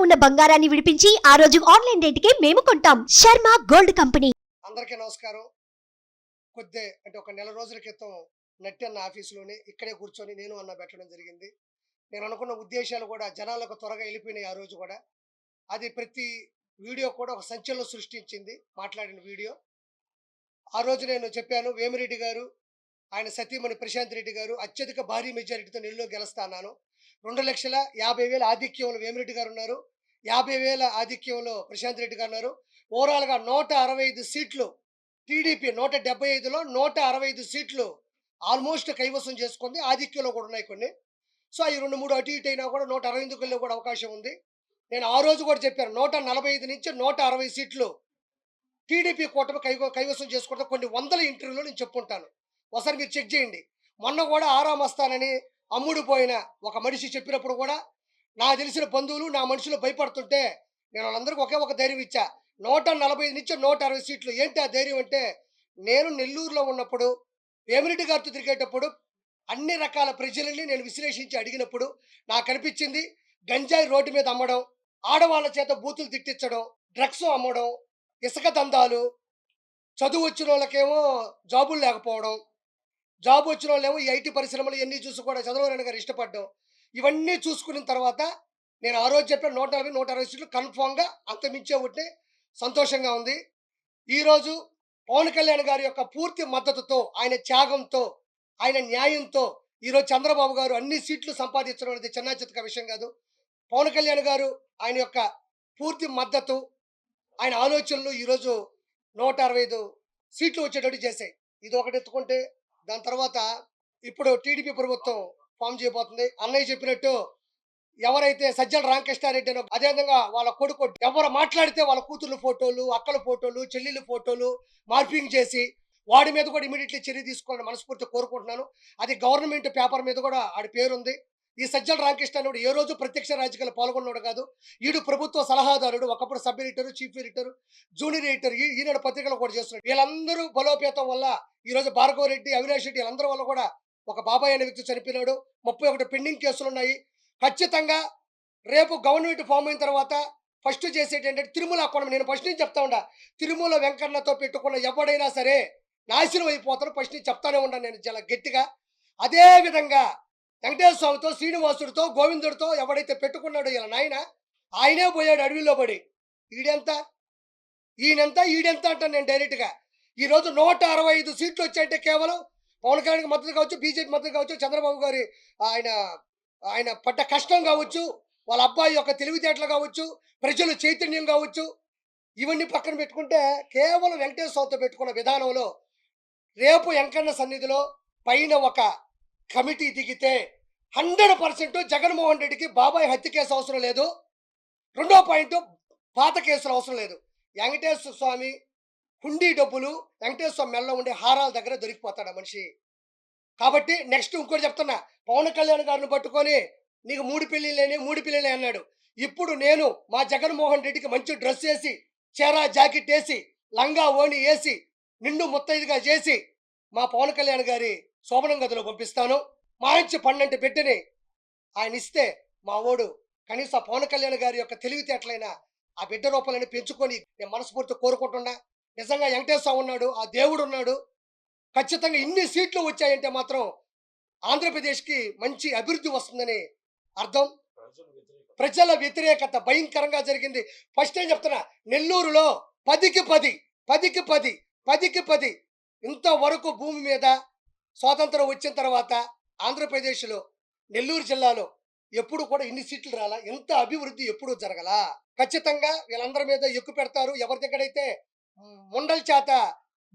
ఉన్న బంగారాన్ని విడిపించి ఆ రోజు ఆన్లైన్ రేటుకే మేము కొంటాం. Sharma gold company. అందరికీ నమస్కారం. అంటే ఒక నెల రోజుల క్రితం నట్టి అన్న ఆఫీసులోనే ఇక్కడే కూర్చొని నేను అన్న పెట్టడం జరిగింది. నేను అనుకున్న ఉద్దేశాలు కూడా జనాలకు త్వరగా వెళ్ళిపోయినాయి ఆ రోజు కూడా. అది ప్రతి వీడియో కూడా ఒక సంచలనం సృష్టించింది మాట్లాడిన వీడియో. ఆ రోజు నేను చెప్పాను, వేమిరెడ్డి గారు, ఆయన సతీమణి ప్రశాంత్ రెడ్డి గారు అత్యధిక భారీ మెజారిటీతో నెల్లూరు గెలుస్తా అన్నాను. 2,50,000 ఆధిక్యంలో వేమిరెడ్డి గారు ఉన్నారు, 50,000 ఆధిక్యంలో ప్రశాంత్ రెడ్డి గారు ఉన్నారు. ఓవరాల్గా 165 సీట్లు టీడీపీ 175లో 165 సీట్లు ఆల్మోస్ట్ కైవసం చేసుకుంది. ఆధిక్యంలో కూడా ఉన్నాయి కొన్ని. సో అవి 2-3 అటు ఇటు అయినా కూడా 168 వెళ్ళే కూడా అవకాశం ఉంది. నేను ఆ రోజు కూడా చెప్పాను, 145 నుంచి 160 సీట్లు టీడీపీ కూటమి కైవసం చేసుకుంటే కొన్ని వందల ఇంటర్వ్యూలో నేను చెప్పుకుంటాను. ఒకసారి మీరు చెక్ చేయండి. మొన్న కూడా ఆరామస్తానని అమ్ముడు పోయిన ఒక మనిషి చెప్పినప్పుడు కూడా నాకు తెలిసిన బంధువులు నా మనుషులు భయపడుతుంటే నేను వాళ్ళందరికీ ఒకే ఒక ధైర్యం ఇచ్చా, 145 నుంచి 160 సీట్లు. ఏంటి ఆ ధైర్యం అంటే, నేను నెల్లూరులో ఉన్నప్పుడు వేమిరెడ్డి గారితో తిరిగేటప్పుడు అన్ని రకాల ప్రజలని నేను విశ్లేషించి అడిగినప్పుడు నాకు అనిపించింది, గంజాయి రోడ్డు మీద అమ్మడం, ఆడవాళ్ళ చేత బూతులు తిట్టించడం, డ్రగ్స్ అమ్మడం, ఇసుక దందాలు, చదువు వచ్చిన వాళ్ళకేమో జాబులు లేకపోవడం, జాబ్ వచ్చిన వాళ్ళేమో ఈ ఐటీ పరిశ్రమలు ఇవన్నీ చూసి కూడా చంద్రబాబు గారు ఇష్టపడ్డం, ఇవన్నీ చూసుకున్న తర్వాత నేను ఆ రోజు చెప్పిన 140-160 సీట్లు కన్ఫామ్గా అంతమించే ఉంటే సంతోషంగా ఉంది. ఈరోజు పవన్ కళ్యాణ్ గారి యొక్క పూర్తి మద్దతుతో, ఆయన త్యాగంతో, ఆయన న్యాయంతో ఈరోజు చంద్రబాబు గారు అన్ని సీట్లు సంపాదించడం అనేది చిన్న చితక విషయం కాదు. పవన్ కళ్యాణ్ గారు ఆయన యొక్క పూర్తి మద్దతు, ఆయన ఆలోచనలు ఈరోజు 165 సీట్లు వచ్చేటట్టు చేశాయి. ఇది ఒకటి ఎత్తుకుంటే, దాని తర్వాత ఇప్పుడు టీడీపీ ప్రభుత్వం ఫామ్ చేయబోతుంది. అన్నయ్య చెప్పినట్టు ఎవరైతే సజ్జల రామకృష్ణారెడ్డి అని, అదేవిధంగా వాళ్ళ కొడుకు ఎవరు మాట్లాడితే వాళ్ళ కూతుర్ల ఫోటోలు, అక్కల ఫోటోలు, చెల్లెళ్ళ ఫోటోలు మార్పింగ్ చేసి వాడి మీద కూడా ఇమీడియట్లీ చర్య తీసుకోవాలని మనస్ఫూర్తిగా కోరుకుంటున్నాను. అది గవర్నమెంట్ పేపర్ మీద కూడా ఆడి పేరుంది. ఈ సజ్జల రామకృష్ణారెడ్డి ఏ రోజు ప్రత్యక్ష రాజకీయాలు పాల్గొన్నాడు కాదు. ఈడు ప్రభుత్వ సలహాదారుడు, ఒకప్పుడు sub editor, chief editor, junior editor, Eenadu పత్రికలు కూడా చేస్తున్నాడు. వీళ్ళందరూ బలోపేతం వల్ల ఈరోజు భార్గవ రెడ్డి, అవినాష్ రెడ్డి వీళ్ళందరి వల్ల కూడా ఒక బాబాయ్ అనే వ్యక్తి చనిపోయినాడు. 31 పెండింగ్ కేసులు ఉన్నాయి. ఖచ్చితంగా రేపు గవర్నమెంట్ ఫామ్ అయిన తర్వాత ఫస్ట్ చేసేది ఏంటంటే తిరుమల అకౌంట్. నేను ఫస్ట్ నుంచి చెప్తా ఉండా, తిరుమల వెంకన్నతో పెట్టుకున్న ఎవడైనా సరే నాశనం అయిపోతారు. ఫస్ట్ నుంచి చెప్తానే ఉన్నాను నేను చాలా గట్టిగా. అదే విధంగా వెంకటేశ్వర స్వామితో, శ్రీనివాసుడితో, గోవిందుడితో ఎవడైతే పెట్టుకున్నాడో ఇలా నాయన, ఆయనే పోయాడు అడవిలో పడి. ఈడెంత అంటాను నేను డైరెక్ట్గా. ఈరోజు 165 సీట్లు వచ్చాయంటే కేవలం పవన్ కళ్యాణ్కి మద్దతు కావచ్చు, బీజేపీ మద్దతు కావచ్చు, చంద్రబాబు గారి ఆయన పడ్డ కష్టం కావచ్చు, వాళ్ళ అబ్బాయి యొక్క తెలివితేటలు కావచ్చు, ప్రజలు చైతన్యం కావచ్చు, ఇవన్నీ పక్కన పెట్టుకుంటే కేవలం వెంకటేశ్వర స్వామితో పెట్టుకున్న విధానంలో రేపు వెంకన్న సన్నిధిలో పైన ఒక కమిటీ దిగితే 100% జగన్మోహన్ రెడ్డికి బాబాయ్ హత్య కేసు అవసరం లేదు. రెండో పాయింట్, పాత కేసులు అవసరం లేదు. వెంకటేశ్వర స్వామి హుండీ డబ్బులు వెంకటేశ్వర స్వామి మెల్ల ఉండే హారాల దగ్గర దొరికిపోతాడు ఆ మనిషి. కాబట్టి నెక్స్ట్ ఇంకోటి చెప్తున్నా, పవన్ కళ్యాణ్ గారిని పట్టుకొని నీకు 3 పెళ్ళిళ్ళే అన్నాడు. ఇప్పుడు నేను మా జగన్మోహన్ రెడ్డికి మంచి డ్రెస్ వేసి, చీర జాకెట్ వేసి, లంగా ఓణి వేసి, నిండు ముత్తైదుగా చేసి మా పవన్ కళ్యాణ్ గారి శోభనం గదిలో పంపిస్తాను. మంచి పన్నెండు బిడ్డని ఆయన ఇస్తే మా ఓడు కనీసం పవన్ కళ్యాణ్ గారి యొక్క తెలివితేటలైన ఆ బిడ్డ రూపాలని పెంచుకొని నేను మనస్ఫూర్తి కోరుకుంటున్నా. నిజంగా వెంకటేశ్వర ఉన్నాడు, ఆ దేవుడు ఉన్నాడు. ఖచ్చితంగా ఇన్ని సీట్లు వచ్చాయంటే మాత్రం ఆంధ్రప్రదేశ్కి మంచి అభివృద్ధి వస్తుందని అర్థం. ప్రజల వ్యతిరేకత భయంకరంగా జరిగింది. ఫస్ట్ ఏం చెప్తున్నా, నెల్లూరులో 10కి 10 ఇంతవరకు భూమి మీద స్వాతంత్రం వచ్చిన తర్వాత ఆంధ్రప్రదేశ్లో నెల్లూరు జిల్లాలో ఎప్పుడు కూడా ఇన్ని సీట్లు రాలా, ఎంత అభివృద్ధి ఎప్పుడు జరగలా. ఖచ్చితంగా వీళ్ళందరి మీద ఎక్కువ పెడతారు. ఎవరి దగ్గరైతే ముండల చేత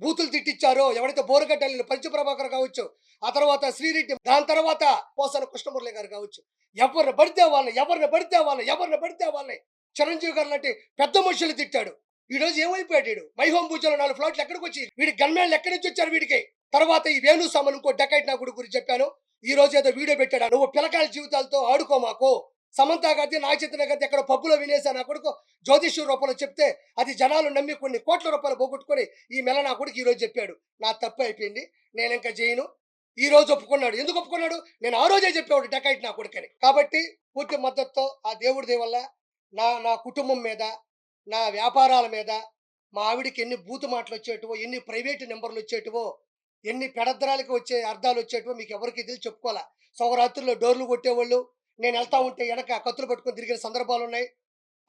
బూతులు తిట్టించారో, ఎవరైతే బోరుగడ్డలు పంచప్రభాకర్ కావచ్చు, ఆ తర్వాత శ్రీరెడ్డి, దాని తర్వాత పోసాన కృష్ణమురళి గారు కావచ్చు, ఎవరిని పడితే వాళ్ళని చిరంజీవి గారు లాంటి పెద్ద మనుషులు తిట్టాడు. ఈ రోజు ఏమైపోయాడు? మైహోం పూజలో 4 ఫ్లాట్లు ఎక్కడికి వచ్చి, వీడి గన్మేళ్ళు ఎక్కడి నుంచి వచ్చారు వీడికి? తర్వాత ఈ వేణు సామన్ ఇంకో డకైట్ నా గురించి చెప్పాను. ఈ రోజు ఏదో వీడియో పెట్టాడు, నువ్వు పిల్లకాయల జీవితాలతో ఆడుకో మాకు. సమంత గారి, నాగచైతన్య గారి ఎక్కడ పబ్బులో వినేసా నా కొడుకు జ్యోతిష్య రూపంలో చెప్తే అది జనాలు నమ్మి కొన్ని కోట్ల రూపాయలు పోగొట్టుకొని ఈ మెల నా కొడుకు ఈరోజు చెప్పాడు. నా తప్పు అయిపోయింది, నేను ఇంకా చేయను. ఈ రోజు ఒప్పుకున్నాడు. ఎందుకు ఒప్పుకున్నాడు? నేను ఆ రోజే చెప్పేవాడు డకైట్ నా కొడుకని. కాబట్టి పూర్తి మద్దతుతో ఆ దేవుడి దయ వల్ల నా నా కుటుంబం మీద, నా వ్యాపారాల మీద, మా ఆవిడకి ఎన్ని బూతు మాటలు వచ్చేటివో, ఎన్ని ప్రైవేట్ నెంబర్లు వచ్చేటివో, ఎన్ని పెడద్దరాలకి వచ్చే అర్థాలు వచ్చేటివో మీకు ఎవరికి తెలిసి చెప్పుకోవాలా. సౌరాత్రుల్లో డోర్లు కొట్టేవాళ్ళు, నేను వెళ్తా ఉంటే వెనక కత్తులు పట్టుకొని తిరిగిన సందర్భాలు ఉన్నాయి.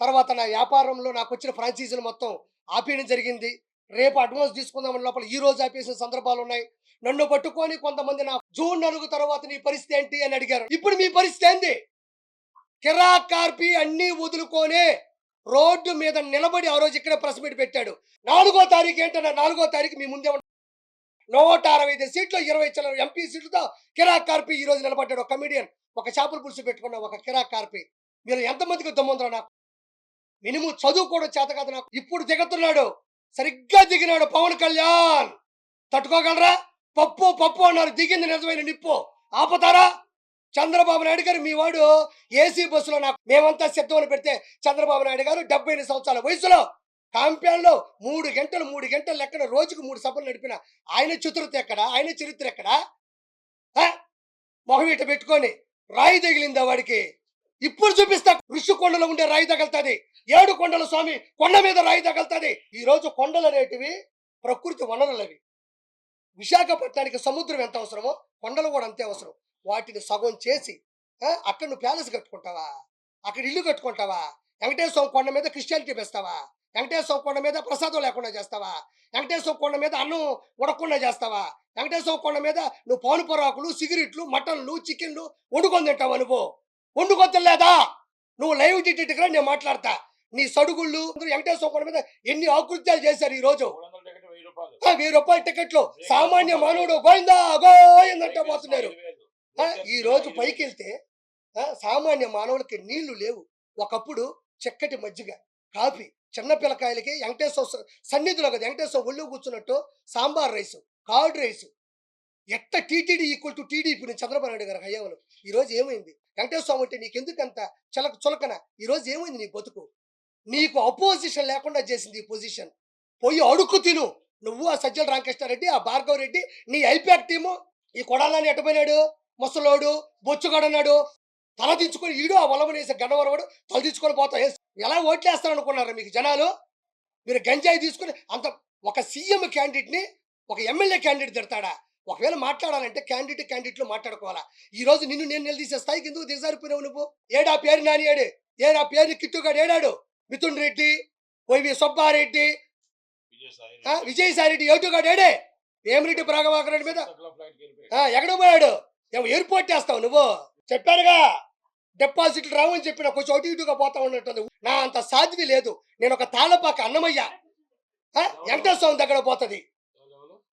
తర్వాత నా వ్యాపారంలో నాకు వచ్చిన ఫ్రాంచైజీలు మొత్తం ఆపేయడం జరిగింది. రేపు అడ్వాన్స్ తీసుకుందామని లోపల ఈ రోజు ఆపేసిన సందర్భాలు ఉన్నాయి. నన్ను పట్టుకొని కొంతమంది నా జూన్ 4 తర్వాత నీ పరిస్థితి ఏంటి అని అడిగారు. ఇప్పుడు మీ పరిస్థితి ఏంది? కిరాక్ కార్పి అన్నీ వదులుకొనే రోడ్డు మీద నిలబడి ఆ రోజు ఇక్కడే ప్రెస్ మీట్ పెట్టాడు. 4వ తారీఖు ఏంటన్నా, 4వ తారీఖు మీ ముందే 165 సీట్లు 20 చిల్లర ఎంపీ సీట్లతో కిరాక్ కార్పి ఈ రోజు నిలబడ్డాడు. ఒక కమిడియన్, ఒక చేపల పులుసు పెట్టుకున్న ఒక కిరాక్ కార్పి. మీరు ఎంతమందికి దమ్ముందో నాకు మినిమం చదువు కూడా చేత కాదు నాకు. ఇప్పుడు దిగుతున్నాడు, సరిగ్గా దిగినాడు పవన్ కళ్యాణ్. తట్టుకోగలరా? పప్పు పప్పు అన్నారు, దిగింది నిజమైన నిప్పు. ఆపుతారా? చంద్రబాబు నాయుడు గారు మీ వాడు ఏసీ బస్సులో నాకు మేమంతా సిద్ధమని పెడితే చంద్రబాబు నాయుడు గారు 78 సంవత్సరాల వయసులో కాంప్యాన్లో 3 గంటలు లెక్కన రోజుకు 3 సభలు నడిపిన ఆయన చతురత ఎక్కడ? ఆయన చరిత్ర ఎక్కడ? మొహం ఇట పెట్టుకొని రాయి తగిలిందా వాడికి? ఇప్పుడు చూపిస్తా. ఋషికొండలో ఉండే రాయి తగలుతుంది, 7 కొండల స్వామి కొండ మీద రాయి తగలుతుంది. ఈ రోజు కొండలు అనేటివి ప్రకృతి వనరులు అవి. విశాఖపట్నానికి సముద్రం ఎంత అవసరమో కొండలు కూడా అంతే అవసరం. వాటిని సగం చేసి అక్కడ నువ్వు ప్యాలెస్ కట్టుకుంటావా? అక్కడ ఇల్లు కట్టుకుంటావా? వెంకటేశ్వర కొండ మీద క్రిస్టియానిటీ పెస్తావా? వెంకటేశ్వర కొండ మీద ప్రసాదం లేకుండా చేస్తావా? వెంకటేశ్వర కొండ మీద అన్నం ఉడకుండా చేస్తావా? వెంకటేశ్వర కొండ మీద నువ్వు పౌను పొరాకులు, సిగరెట్లు, మటన్లు, చికెన్లు వండుకొని తింటావా? నువ్వు వండుకొని లేదా? నువ్వు లైవ్ టికెట్గా నేను మాట్లాడతా. నీ సడుగుళ్ళు వెంకటేశ్వర కొండ మీద ఎన్ని ఆకృత్యాలు చేశారు. ఈ రోజు 1000 రూపాయల టికెట్లు సామాన్య మానవుడు గోయిందా గోయిందంటే పోతున్నారు. ఈ రోజు పైకి వెళ్తే సామాన్య మానవులకి నీళ్లు లేవు. ఒకప్పుడు చక్కటి మజ్జిగ, కాఫీ, చిన్న పిల్లకాయలకి వెంకటేశ్వర సన్నిధిలో కదా వెంకటేశ్వర ఒళ్ళు కూర్చున్నట్టు సాంబార్ రైసు, కార్డ్ రైసు. ఎట్ట TTD equal to TDP Chandrababu Naidu గారి హయాంలో. ఈ రోజు ఏమైంది? వెంకటేశ్వర స్వామి అంటే నీకెందుకంత చులకన? ఈ రోజు ఏమైంది నీ బతుకు? నీకు అపోజిషన్ లేకుండా చేసింది ఈ పొజిషన్. పోయి అడుక్కు తిను. నువ్వు ఆ సజ్జల రామకృష్ణారెడ్డి, ఆ భార్గవ్ రెడ్డి, నీ ఐపాక్ టీము. ఈ కొడాలని ఎట్టపోయినాడు, ముసలోడు బొచ్చుగాడన్నాడు. తల దించుకొని ఈడు ఆ వలవనేసే గన్నవరవాడు తల దించుకొని పోతా. ఎలా ఓట్లేస్తారు అనుకున్నారా మీకు జనాలు? మీరు గంజాయి తీసుకుని అంత ఒక సీఎం క్యాండిడేట్ని ఒక ఎమ్మెల్యే క్యాండిడేట్ తిడతాడా? ఒకవేళ మాట్లాడాలంటే క్యాండిడేట్లు మాట్లాడుకోవాలా. ఈ రోజు నిన్ను నేను నిలదీసే స్థాయికి ఎందుకు దిగజారిపోయినావు నువ్వు? ఏడా పేరు నాని ఏడు, ఏడా పేరు కిట్టుగాడు ఏడాడు, మిథున్ రెడ్డి, వైవి సుబ్బారెడ్డి, విజయసాయి రెడ్డి ఏటుగాడు ఏడే, వేమిరెడ్డి ప్రభాకర్ రెడ్డి మీద ఎక్కడో పోయాడు. ఎయిర్పోర్ట్ చేస్తావు నువ్వు. చెప్పానుగా డిపాజిట్లు రావని చెప్పిన కొంచెం అటు ఇటుగా పోతా ఉన్నట్టుంది. నా అంత సాధ్వి లేదు. నేను ఒక తాళపాక అన్నమయ్య వెంకటేశ్వరం దగ్గర పోతుంది.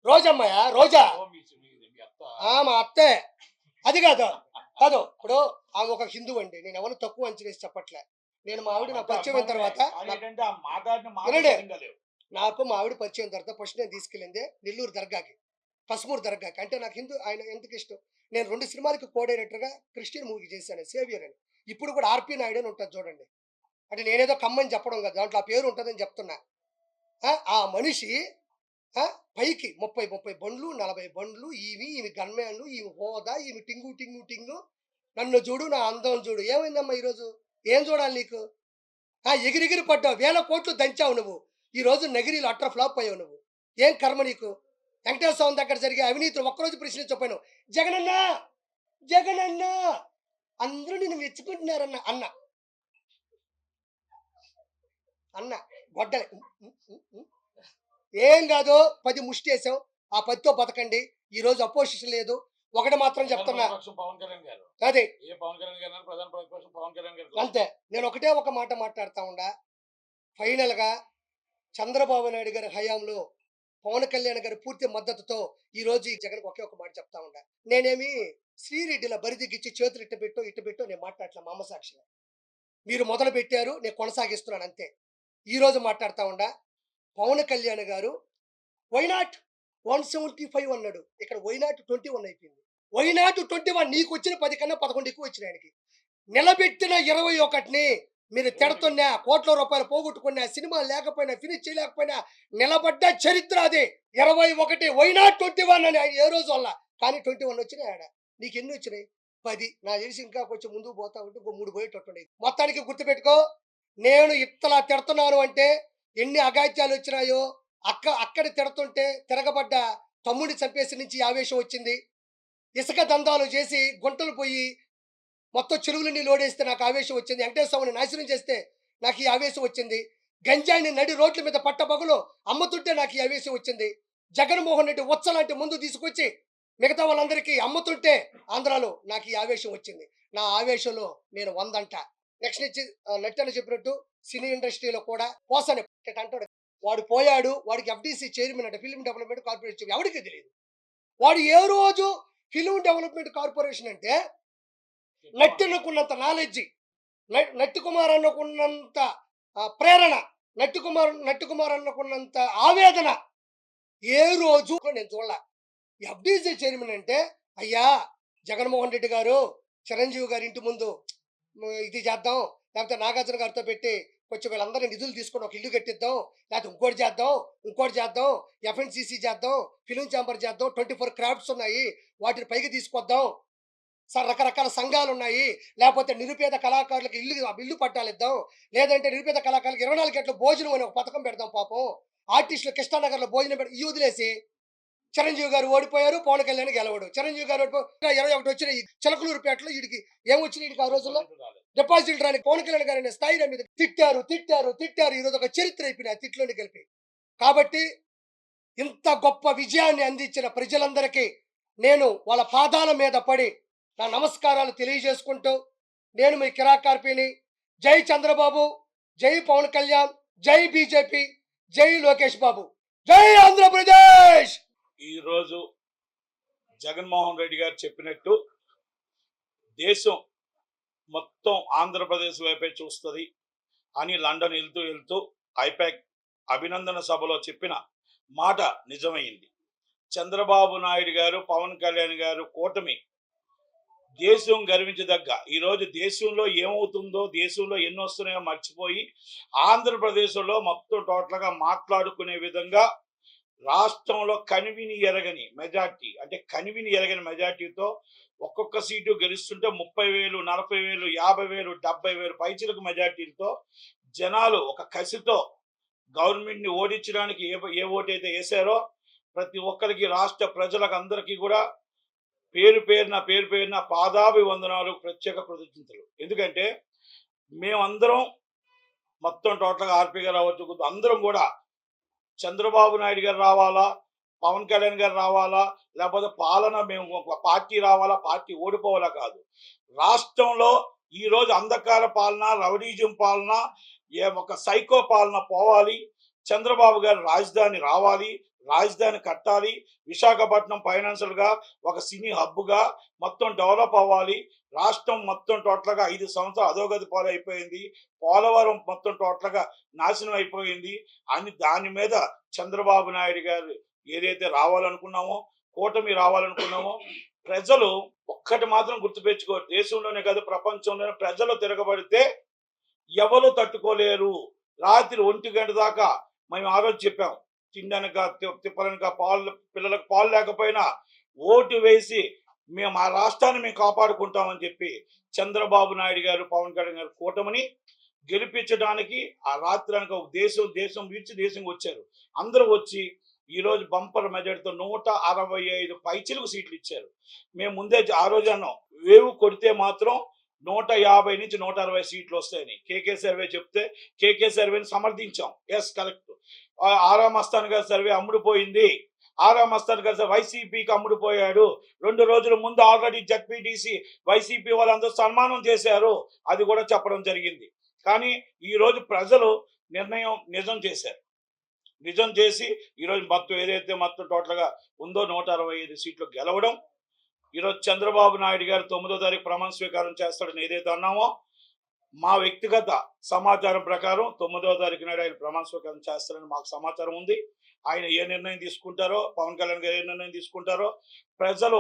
రోజమ్మయ్య, రోజా మా అత్తే. అది కాదు ఇప్పుడు ఆమె ఒక హిందూ అండి. నేను ఎవరు తక్కువ అంచనేసి చెప్పట్లే. నేను మా ఆవిడ నా పరిచయం అయిన తర్వాత నాకు మా ఆవిడ పరిచయం తర్వాత ఫస్ట్ నేను తీసుకెళ్ళింది నెల్లూరు దర్గాకి, పసుమూరు దర్గాకి. అంటే నాకు హిందూ ఆయన ఎందుకు ఇష్టం. నేను 2 సినిమాలకి కో డైరెక్టర్గా క్రిస్టియన్ మూవీకి చేశాను, సేవియర్ అని. ఇప్పుడు కూడా ఆర్పి నాయుడు అని ఉంటుంది చూడండి. అంటే నేనేదో కమ్మని చెప్పడం కదా, దాంట్లో ఆ పేరు ఉంటుందని చెప్తున్నా. ఆ మనిషి పైకి 30 బండ్లు 40 బండ్లు, ఈమె గన్మ్యాన్లు, ఈమె హోదా, ఈమె టింగు. నన్ను చూడు, నా అందం చూడు. ఏమైందమ్మా ఈరోజు? ఏం చూడాలి నీకు? ఎగిరిగిరి పడ్డావు, 1000 కోట్లు దంచావు నువ్వు. ఈ రోజు నగిరీలు అట్ర ఫ్లాప్ అయ్యావు నువ్వు. ఏం కర్మ నీకు? వెంకటేశ్వర స్వామి దగ్గర జరిగే అవినీతులు ఒక్కరోజు ప్రశ్నించకపోయాను. జగనన్న అందరూ నిన్ను మెచ్చుకుంటున్నారన్న అన్న గొడ్డలే. ఏం కాదు, 10 ముష్టి వేసాం, ఆ 10తో బతకండి. ఈ రోజు అపోజిషన్ లేదు. ఒకటి మాత్రం చెప్తున్నా, అదే అంతే. నేను ఒకటే ఒక మాట మాట్లాడుతా ఉండా. ఫైనల్ గా చంద్రబాబు నాయుడు గారి హయాంలో పవన్ కళ్యాణ్ గారి పూర్తి మద్దతుతో ఈ రోజు ఈ జగన్ ఒకే ఒక మాట చెప్తా ఉండా. నేనేమి శ్రీరెడ్డిలా బరిదిగిచ్చి చేతులు ఇట్టు పెట్టో నేను మాట్లాడలే. మా అమ్మ సాక్షిగా మీరు మొదలు పెట్టారు, నేను కొనసాగిస్తున్నాను అంతే. ఈ రోజు మాట్లాడుతా ఉండా. పవన్ కళ్యాణ్ గారు వైనాట్ 175 అన్నాడు, ఇక్కడ వైనాట్ 21 అయిపోయింది. వైనాట్ 21. నీకు వచ్చిన 10 కన్నా 11 ఎక్కువ వచ్చిన ఆయనకి. నిలబెట్టిన 21ని మీరు తిడుతున్నా, కోట్ల రూపాయలు పోగొట్టుకున్నా, సినిమా లేకపోయినా, ఫినిష్ చేయలేకపోయినా నిలబడ్డ చరిత్ర అదే. 21 వైనాట్ 21 అని ఆయన ఏ రోజు వల్ల. కానీ 21 వచ్చినాయి ఆడ. నీకు ఎన్ని వచ్చినాయి? 10. నా తెలిసి ఇంకా కొంచెం ముందుకు పోతా ఉంటే ఇంకో 3 పోయేటట్టు. మొత్తానికి గుర్తుపెట్టుకో, నేను ఇట్లా తిడుతున్నాను అంటే ఎన్ని అఘాయిత్యాలు వచ్చినాయో, అక్కడ తిడుతుంటే తిరగబడ్డ తమ్ముడిని చంపేసి నుంచి ఈ ఆవేశం వచ్చింది. ఇసుక దందాలు చేసి గుంటలు పోయి మొత్తం చెరువులన్నీ లోడేస్తే నాకు ఆవేశం వచ్చింది. వెంకటేశ్వర స్వామిని నాశనం చేస్తే నాకు ఈ ఆవేశం వచ్చింది. గంజాయిని నడి రోడ్ల మీద పట్టపగలు అమ్ముతుంటే నాకు ఈ ఆవేశం వచ్చింది. జగన్మోహన్ రెడ్డి ఉచ్చలాంటి ముందు తీసుకొచ్చి మిగతా వాళ్ళందరికీ అమ్ముతుంటే ఆంధ్రాలో నాకు ఈ ఆవేశం వచ్చింది. నా ఆవేశంలో నేను 100 అంట. నెక్స్ట్ నుంచి నెట్టని చెప్పినట్టు సినీ ఇండస్ట్రీలో కూడా పోసాని అంటాడు. వాడు పోయాడు. వాడికి ఎఫ్డీసీ చైర్మన్ అంటే ఫిల్మ్ డెవలప్మెంట్ కార్పొరేషన్ ఎవరికి తెలియదు. వాడు ఏ రోజు ఫిల్మ్ డెవలప్మెంట్ కార్పొరేషన్ అంటే నట్టుకున్నంత నాలెడ్జి, నట్టి కుమార్ అన్నకున్నంత ప్రేరణ, నట్టి కుమార్ అన్నకున్నంత ఆవేదన ఏ రోజు నేను చూడలే. ఎఫ్డీసీ చైర్మన్ అంటే అయ్యా జగన్మోహన్ రెడ్డి గారు చిరంజీవి గారి ఇంటి ముందు ఇది చేద్దాం, లేకపోతే నాగార్జున గారితో పెట్టి కొంచెం వీళ్ళందరినీ నిధులు తీసుకొని ఒక ఇల్లు కట్టిద్దాం, లేకపోతే ఇంకోటి చేద్దాం, ఎఫ్ఎన్సీసీ చేద్దాం, ఫిలిం ఛాంబర్ చేద్దాం, 24 క్రాఫ్ట్స్ ఉన్నాయి వాటిని పైకి తీసుకొద్దాం సార్, రకరకాల సంఘాలు ఉన్నాయి, లేకపోతే నిరుపేద కళాకారులకు ఇల్లు పట్టాలు ఇద్దాం, లేదంటే నిరుపేద కళాకారులకు 24 గంటల భోజనం అని ఒక పథకం పెడదాం. పాపం ఆర్టిస్టులు కృష్ణానగర్లో భోజనం పెట్టి వదిలేసి చిరంజీవి గారు ఓడిపోయారు, పవన్ కళ్యాణ్ గెలవడు. చిరంజీవి గారు 21 వచ్చిన ఈ చిలకలూరుపేటలో వీడికి ఏమొచ్చినాయి? వీడికి ఆ రోజుల్లో డిపాజిట్ రాని పవన్ కళ్యాణ్ గారి స్థాయి మీద తిట్టారు. ఈరోజు ఒక చరిత్ర అయిపోయిన తిట్లోని కలిపి. కాబట్టి ఇంత గొప్ప విజయాన్ని అందించిన ప్రజలందరికీ నేను వాళ్ళ పాదాల మీద పడి నా నమస్కారాలు తెలియజేసుకుంటూ, నేను మీ కిరాకార్పిని. జై చంద్రబాబు, జై పవన్ కళ్యాణ్, జై బీజేపీ, జై లోకేష్ బాబు, జై ఆంధ్రప్రదేశ్. ఈరోజు జగన్మోహన్ రెడ్డి గారు చెప్పినట్టు దేశం మొత్తం ఆంధ్రప్రదేశ్ వైపే చూస్తుంది అని లండన్ వెళ్తూ ఐపాక్ అభినందన సభలో చెప్పిన మాట నిజమైంది. చంద్రబాబు నాయుడు గారు, పవన్ కళ్యాణ్ గారు కూటమి దేశం గర్వించదగ్గ. ఈరోజు దేశంలో ఏమవుతుందో, దేశంలో ఎన్ని వస్తున్నాయో మర్చిపోయి ఆంధ్రప్రదేశ్లో మొత్తం టోటల్గా మాట్లాడుకునే విధంగా రాష్ట్రంలో కనివిని ఎరగని మెజార్టీతో ఒక్కొక్క సీటు గెలుస్తుంటే 30,000, 40,000, 50,000, 70,000 పైచిలకు మెజార్టీలతో జనాలు ఒక కసితో గవర్నమెంట్ని ఓడించడానికి ఏ ఓటైతే వేశారో ప్రతి ఒక్కరికి, రాష్ట్ర ప్రజలకు అందరికీ కూడా పేరు పేరున పాదాభివందనాలు, ప్రత్యేక కృతజ్ఞతలు. ఎందుకంటే మేమందరం మొత్తం టోటల్గా ఆర్పీ గారు అవ్వచ్చు, అందరం కూడా చంద్రబాబు నాయుడు గారు రావాలా, పవన్ కళ్యాణ్ గారు రావాలా, లేకపోతే మేము పార్టీ రావాలా, పార్టీ ఓడిపోవాలా కాదు. రాష్ట్రంలో ఈరోజు అంధకార పాలన, రౌడీజం పాలన, ఒక సైకో పాలన పోవాలి. చంద్రబాబు గారు రాజధాని రావాలి, రాజధాని కట్టాలి. విశాఖపట్నం ఫైనాన్షియల్ గా ఒక సినీ హబ్ గా మొత్తం డెవలప్ అవ్వాలి. రాష్ట్రం మొత్తం టోటల్గా 5 సంవత్సరాలు అధోగతి పాలు అయిపోయింది. పోలవరం మొత్తం టోటల్గా నాశనం అయిపోయింది అని దాని మీద చంద్రబాబు నాయుడు గారు ఏదైతే రావాలనుకున్నామో, కూటమి రావాలనుకున్నామో, ప్రజలు ఒక్కటి మాత్రం గుర్తుపెట్టుకోరు, దేశంలోనే కాదు ప్రపంచంలోనే ప్రజలు తిరగబడితే ఎవరు తట్టుకోలేరు. రాత్రి 1 గంట దాకా మేము ఆ రోజు చెప్పాం, తిండనక తిప్పలనక పిల్లలకు పాలు లేకపోయినా ఓటు వేసి మేము ఆ రాష్ట్రాన్ని మేము కాపాడుకుంటామని చెప్పి చంద్రబాబు నాయుడు గారు, పవన్ కళ్యాణ్ గారు కూటమిని గెలిపించడానికి ఆ రాత్రి అనక దేశం విడిచి దేశం వచ్చారు. అందరూ వచ్చి ఈరోజు బంపర్ మెజార్టీతో 165 పైచిలకు సీట్లు ఇచ్చారు. మేము ముందే ఆ రోజు అన్నాం, వేవు కొడితే మాత్రం 150 నుంచి 160 సీట్లు వస్తాయని కేకే సర్వే చెప్తే కేకే సర్వేని సమర్థించాం. Yes correct. ఆరామ్ అస్థాన్ గారి సర్వే అమ్ముడుపోయింది. ఆరామ్ అస్థాన్ గారి వైసీపీకి అమ్ముడుపోయాడు. 2 రోజుల ముందు ఆల్రెడీ జడ్పీటీసీ వైసీపీ వాళ్ళందరూ సన్మానం చేశారు, అది కూడా చెప్పడం జరిగింది. కానీ ఈరోజు ప్రజలు నిర్ణయం నిజం చేసి ఈరోజు మొత్తం ఏదైతే మొత్తం టోటల్గా ఉందో 165 సీట్లు గెలవడం. ఈరోజు చంద్రబాబు నాయుడు గారు 9వ తారీఖు ప్రమాణ స్వీకారం చేస్తాడని ఏదైతే అన్నామో, మా వ్యక్తిగత సమాచారం ప్రకారం 9వ తారీఖు నాడు ఆయన ప్రమాణ స్వీకారం చేస్తారని మాకు సమాచారం ఉంది. ఆయన ఏ నిర్ణయం తీసుకుంటారో, పవన్ కళ్యాణ్ గారు ఏ నిర్ణయం తీసుకుంటారో, ప్రజలు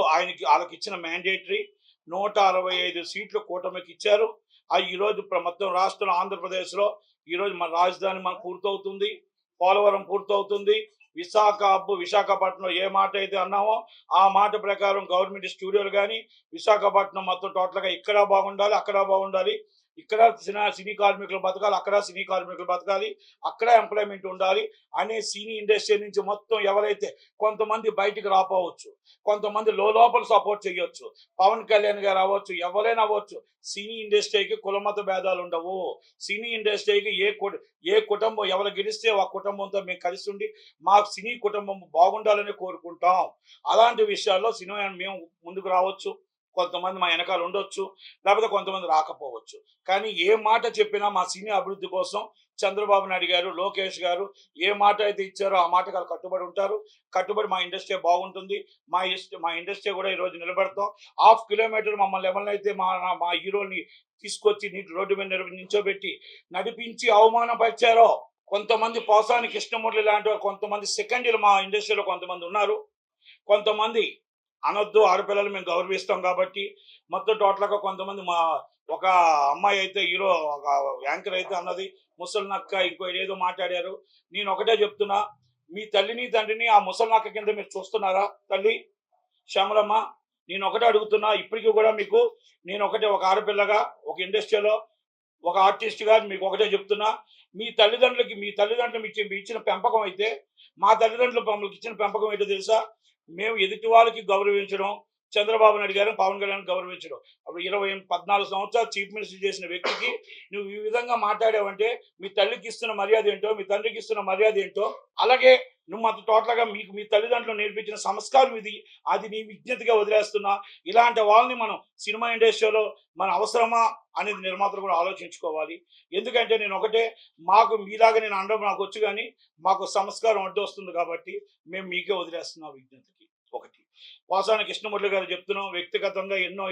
వాళ్ళకి ఇచ్చిన మ్యాండేటరీ 165 సీట్లు కూటమికి ఇచ్చారు. అవి ఈరోజు మొత్తం రాష్ట్రం ఆంధ్రప్రదేశ్లో ఈరోజు మన రాజధాని మనకు పూర్తవుతుంది, పోలవరం పూర్తవుతుంది, విశాఖపట్నం ఏ మాట అయితే అన్నామో ఆ మాట ప్రకారం గవర్నమెంట్ స్టూడియోలు కానీ విశాఖపట్నం మొత్తం టోటల్గా ఇక్కడ బాగుండాలి, అక్కడ బాగుండాలి. ఇక్కడ సినీ కార్మికులు బతకాలి, అక్కడ సినీ కార్మికులు బతకాలి, అక్కడ ఎంప్లాయ్మెంట్ ఉండాలి అనే సినీ ఇండస్ట్రీ నుంచి మొత్తం ఎవరైతే కొంతమంది బయటికి రాపోవచ్చు, కొంతమంది లోపల సపోర్ట్ చేయొచ్చు, పవన్ కళ్యాణ్ గారు అవ్వచ్చు, ఎవరైనా అవ్వచ్చు. సినీ ఇండస్ట్రీకి కులమత భేదాలు ఉండవు. సినీ ఇండస్ట్రీకి ఏ కుటుంబం ఎవరు గెలిస్తే ఆ కుటుంబంతో మేము కలిసి ఉండి మా సినీ కుటుంబం బాగుండాలని కోరుకుంటాం. అలాంటి విషయాల్లో సినిమా మేము ముందుకు రావచ్చు, కొంతమంది మా వెనకాల ఉండొచ్చు, లేకపోతే కొంతమంది రాకపోవచ్చు. కానీ ఏ మాట చెప్పినా మా సినీ అభివృద్ధి కోసం చంద్రబాబు నాయుడు గారు, లోకేష్ గారు ఏ మాట అయితే ఇచ్చారో ఆ మాటకు వాళ్ళు కట్టుబడి ఉంటారు. కట్టుబడి మా ఇండస్ట్రీ బాగుంటుంది, మా ఇండస్ట్రీ కూడా ఈరోజు నిలబెడతాం. 1/2 కిలోమీటర్ మమ్మల్ని ఎవరినైతే మా హీరోని తీసుకొచ్చి రోడ్డు మీద నించోబెట్టి నడిపించి అవమానపరిచారో, కొంతమంది పోసాని కృష్ణమూర్తి లాంటి వారు, కొంతమంది సెకండరీలు మా ఇండస్ట్రీలో కొంతమంది ఉన్నారు. కొంతమంది అనొద్దు, ఆడపిల్లలు మేము గౌరవిస్తాం కాబట్టి మొత్తం టోటల్గా కొంతమంది ఒక అమ్మాయి అయితే హీరో, ఒక యాంకర్ అయితే అన్నది ముసలినక్క ఇంకో ఏదో మాట్లాడారు. నేను ఒకటే చెప్తున్నా, మీ తల్లిని తండ్రిని ఆ ముసలినక్క కింద మీరు చూస్తున్నారా? తల్లి శ్యామలమ్మ, నేను ఒకటే అడుగుతున్నా, ఇప్పటికీ కూడా మీకు నేను ఒక ఆడపిల్లగా, ఒక ఇండస్ట్రీలో ఒక ఆర్టిస్ట్గా మీకు ఒకటే చెప్తున్నా, మీ తల్లిదండ్రులు మీకు ఇచ్చిన పెంపకం అయితే మా తల్లిదండ్రులు మమ్మల్ని ఇచ్చిన పెంపకం ఏంటో తెలుసా? మేము ఎదుటి వాళ్ళకి గౌరవించడం, చంద్రబాబు నాయుడు గారు, పవన్ కళ్యాణ్ గౌరవించడం. అప్పుడు 14 సంవత్సరాలు చీఫ్ మినిస్టర్ చేసిన వ్యక్తికి నువ్వు ఈ విధంగా మాట్లాడావంటే మీ తల్లికి ఇస్తున్న మర్యాద ఏంటో, మీ తండ్రికి ఇస్తున్న మర్యాద ఏంటో, అలాగే నువ్వు మాకు టోటల్గా మీకు మీ తల్లిదండ్రులు నేర్పించిన సంస్కారం ఇది, అది నీ విజ్ఞతగా వదిలేస్తున్నా. ఇలాంటి వాళ్ళని మనం సినిమా ఇండస్ట్రీలో మన అవసరమా అనేది నిర్మాతలు కూడా ఆలోచించుకోవాలి. ఎందుకంటే నేను ఒకటే, మాకు మీలాగా నేను అనడం నాకు వచ్చు, కానీ మాకు సంస్కారం అడ్డు వస్తుంది కాబట్టి మేము మీకే వదిలేస్తున్నాం విజ్ఞతకి. ఒకటి పోసాని కృష్ణమూర్తి గారు చెప్తున్నాం, వ్యక్తిగతంగా ఎన్నో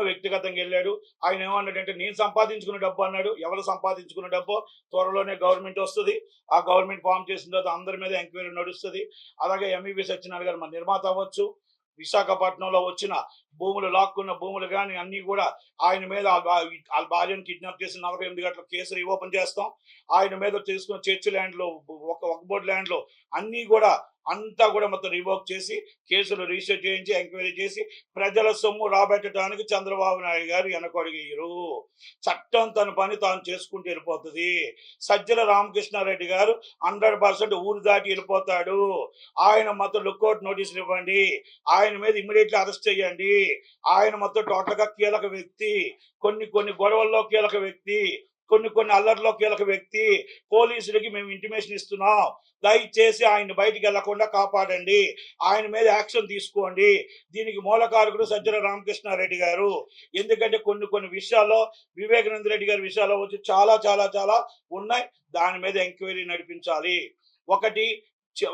వ్యక్తిగతంగా వెళ్ళాడు. ఆయన ఏమన్నాడంటే, నేను సంపాదించుకున్న డబ్బు అన్నాడు. ఎవరు సంపాదించుకున్న డబ్బు? త్వరలోనే గవర్నమెంట్ వస్తుంది, ఆ గవర్నమెంట్ ఫామ్ చేసిన తర్వాత అందరి మీద ఎంక్వైరీ నడుస్తుంది. అలాగే ఎంఈవి సత్యనారాయణ గారు మన నిర్మాత అవ్వచ్చు, విశాఖపట్నంలో వచ్చిన భూములు లాక్కున్న భూములు కానీ అన్నీ కూడా ఆయన మీద, వాళ్ళ భార్యను కిడ్నాప్ చేసిన 48 గంటల కేసు రీఓపెన్ చేస్తాం. ఆయన మీద తీసుకున్న చర్చ్ ల్యాండ్లో, ఒక బోర్డు ల్యాండ్లో అన్నీ కూడా అంతా కూడా మొత్తం రివోక్ చేసి కేసులు రిజిస్టర్ చేయించి ఎంక్వైరీ చేసి ప్రజల సొమ్ము రాబెట్టడానికి చంద్రబాబు నాయుడు గారు వెనకడిగారు. చట్టం తన పని తాను చేసుకుంటూ వెళ్ళిపోతుంది. సజ్జల రామకృష్ణారెడ్డి గారు 100% ఊరు దాటి వెళ్ళిపోతాడు. ఆయన మొత్తం లుక్అవుట్ నోటీసులు ఇవ్వండి, ఆయన మీద ఇమ్మీడియట్లీ అరెస్ట్ చేయండి. ఆయన మొత్తం టోటల్గా కీలక వ్యక్తి, కొన్ని గొడవల్లో కీలక వ్యక్తి, కొన్ని అల్లర్లో కీలక వ్యక్తి. పోలీసులకి మేము ఇంటిమేషన్ ఇస్తున్నాం, దయచేసి ఆయన బయటికి వెళ్లకుండా కాపాడండి, ఆయన మీద యాక్షన్ తీసుకోండి. దీనికి మూలకారకుడు సజ్జల రామకృష్ణారెడ్డి గారు. ఎందుకంటే కొన్ని విషయాల్లో వివేకానంద రెడ్డి గారి విషయాల్లో వచ్చి చాలా చాలా చాలా ఉన్నాయి, దాని మీద ఎంక్వైరీ నడిపించాలి.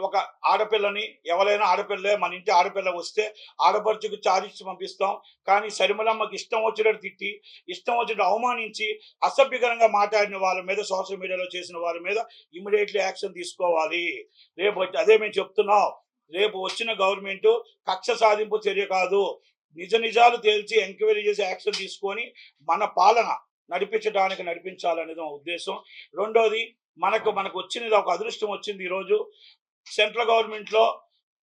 ఒక ఆడపిల్లని, ఎవరైనా ఆడపిల్లే, మన ఇంటి ఆడపిల్ల వస్తే ఆడపడుచుకు చార్జెస్ పంపిస్తాం. కానీ సరిమలమ్మకి ఇష్టం వచ్చినట్టు తిట్టి, ఇష్టం వచ్చినట్టు అవమానించి, అసభ్యకరంగా మాట్లాడిన వాళ్ళ మీద, సోషల్ మీడియాలో చేసిన వాళ్ళ మీద ఇమ్మీడియట్లీ యాక్షన్ తీసుకోవాలి. రేపు అదే మేము చెప్తున్నాం, రేపు వచ్చిన గవర్నమెంట్ కక్ష సాధింపు చర్య కాదు, నిజాలు తేల్చి ఎంక్వైరీ చేసి యాక్షన్ తీసుకొని మన పాలన నడిపించాలనేది మా ఉద్దేశం. రెండోది, మనకు వచ్చినది ఒక అదృష్టం వచ్చింది. ఈరోజు సెంట్రల్ గవర్నమెంట్ లో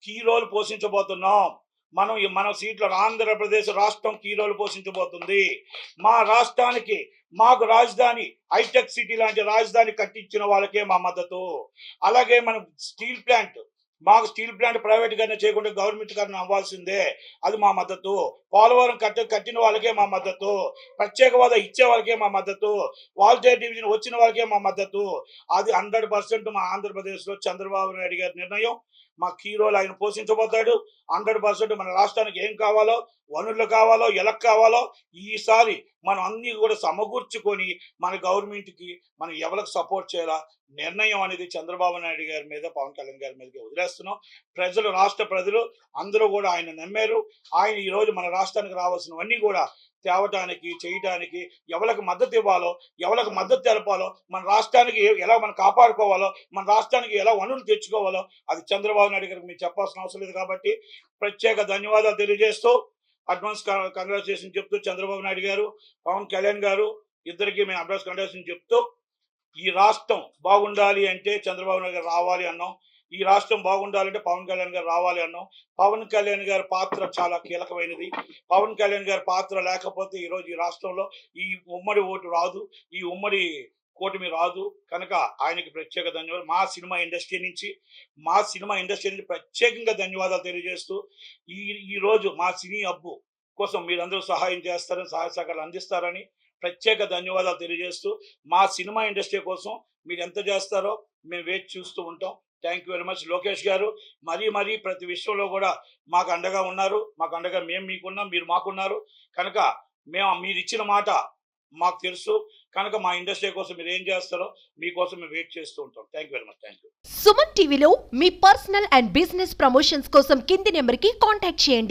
కీ రోల్ పోషించబోతున్నాం. మన సీట్లో ఆంధ్రప్రదేశ్ రాష్ట్రం కీ రోల్ పోషించబోతుంది. మా రాష్ట్రానికి, మాకు రాజధాని, హైటెక్ సిటీ లాంటి రాజధాని కట్టించిన వాళ్ళకే మా మద్దతు. అలాగే మనం మాకు స్టీల్ ప్లాంట్ ప్రైవేట్గానే చేయకుండా గవర్నమెంట్ గారిని అవ్వాల్సిందే, అది మా మద్దతు. పోలవరం కట్టిన వాళ్ళకే మా మద్దతు, ప్రత్యేక హోదా ఇచ్చే వాళ్ళకే మా మద్దతు, వాల్టేర్ డివిజన్ వచ్చిన వాళ్ళకే మా మద్దతు. అది 100% మా ఆంధ్రప్రదేశ్లో చంద్రబాబు నాయుడు గారి నిర్ణయం. మా కీరోలు ఆయన పోషించబోతాడు. 100% మన రాష్ట్రానికి ఏం కావాలో, వనరులు కావాలో, ఎలా కావాలో ఈసారి మనం అన్ని కూడా సమకూర్చుకొని మన గవర్నమెంట్కి మనం ఎవరికి సపోర్ట్ చేయాలా నిర్ణయం అనేది చంద్రబాబు నాయుడు గారి మీద, పవన్ కళ్యాణ్ గారి మీదకి వదిలేస్తున్నాం. రాష్ట్ర ప్రజలు అందరూ కూడా ఆయన నమ్మారు. ఆయన ఈరోజు మన రాష్ట్రానికి రావాల్సినవన్నీ కూడా తేవటానికి, చేయటానికి, ఎవరికి మద్దతు ఇవ్వాలో, ఎవరికి మద్దతు తెలపాలో, మన రాష్ట్రానికి ఎలా మనం కాపాడుకోవాలో, మన రాష్ట్రానికి ఎలా వనరులు తెచ్చుకోవాలో అది చంద్రబాబు నాయుడు గారికి మీరు చెప్పాల్సిన అవసరం లేదు. కాబట్టి ప్రత్యేక ధన్యవాదాలు తెలియజేస్తూ, అడ్వాన్స్ కంగ్రాచులేషన్ చెప్తూ, చంద్రబాబు నాయుడు గారు, పవన్ కళ్యాణ్ గారు ఇద్దరికి మేము అడ్వాన్స్ కంగ్రాచులేషన్ చెప్తూ, ఈ రాష్ట్రం బాగుండాలి అంటే చంద్రబాబు నాయుడు గారు రావాలి అన్నాం. ఈ రాష్ట్రం బాగుండాలంటే పవన్ కళ్యాణ్ గారు రావాలి అన్నాం. పవన్ కళ్యాణ్ గారి పాత్ర చాలా కీలకమైనది. పవన్ కళ్యాణ్ గారి పాత్ర లేకపోతే ఈరోజు ఈ రాష్ట్రంలో ఈ ఉమ్మడి ఓటు రాదు, ఈ ఉమ్మడి కూటమి రాదు. కనుక ఆయనకి ప్రత్యేక ధన్యవాదాలు. మా సినిమా ఇండస్ట్రీ నుంచి ప్రత్యేకంగా ధన్యవాదాలు తెలియజేస్తూ ఈ రోజు మా సినీ హబ్బు కోసం మీరందరూ సహాయం చేస్తారని, సహాయ సహకారాలు అందిస్తారని ప్రత్యేక ధన్యవాదాలు తెలియజేస్తూ, మా సినిమా ఇండస్ట్రీ కోసం మీరు ఎంత చేస్తారో మేము వేచి చూస్తూ ఉంటాం. Thank you very much. Lokesh గారు మరీ ప్రతి విషయంలో కూడా మాకు అండగా ఉన్నారు. మాకు అండగా మేము మీకున్నాం, మీరు మాకున్నారు. కనుక మీరు ఇచ్చిన మాట మాకు తెలుసు. కనుక మా ఇండస్ట్రీ కోసం మీరు ఏం చేస్తారో మీకోసం మేము వెయిట్ చేస్తూ ఉంటాం. Thank you very much. Thank you. Suman టీవీలో మీ పర్సనల్ అండ్ బిజినెస్ ప్రమోషన్స్ కోసం కింది నెంబర్కి కాంటాక్ట్ చేయండి.